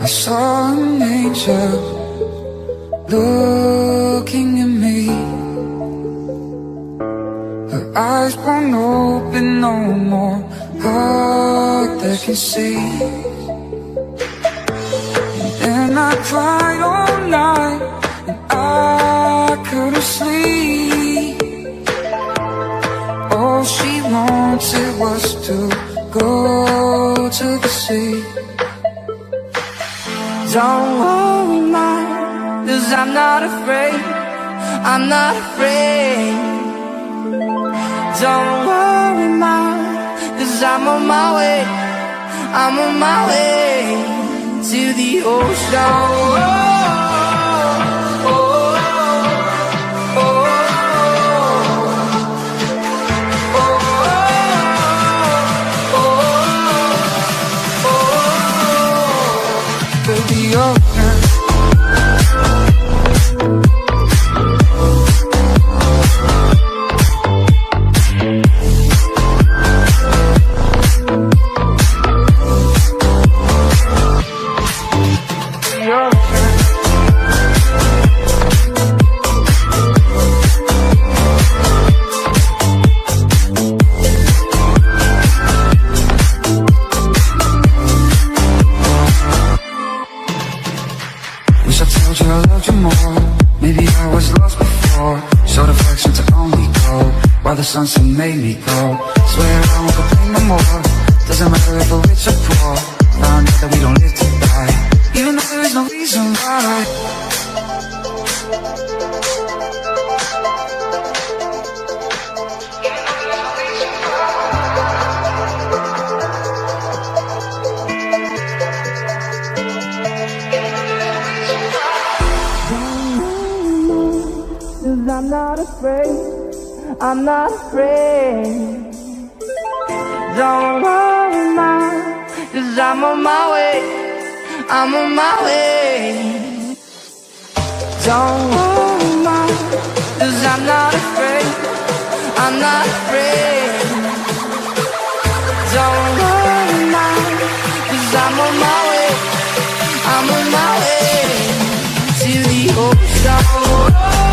saw an angel looking at me. Her eyes won't open no more, heart that can see. And then I cried all night, and I couldn't sleep. All she wanted was to go to the sea. Don't worry, ma, 'cause I'm not afraid, I'm not afraid. Don't worry, ma, 'cause I'm on my way, I'm on my way to the ocean. Oh, oh, oh, the ocean. Wish I told you I loved you more. Maybe I was lost before. Showed affection to only go while the sunset made me go. Swear I won't complain no more. Doesn't matter if we're rich or poor. Found out that we don't live to die, even though there is no reason why. I'm not afraid, I'm not afraid. Don't worry, ma, 'cause I'm on my way, I'm on my way. Don't worry, ma, 'cause I'm not afraid, I'm not afraid. Don't worry, ma, 'cause I'm on my way, I'm on my way to the ocean.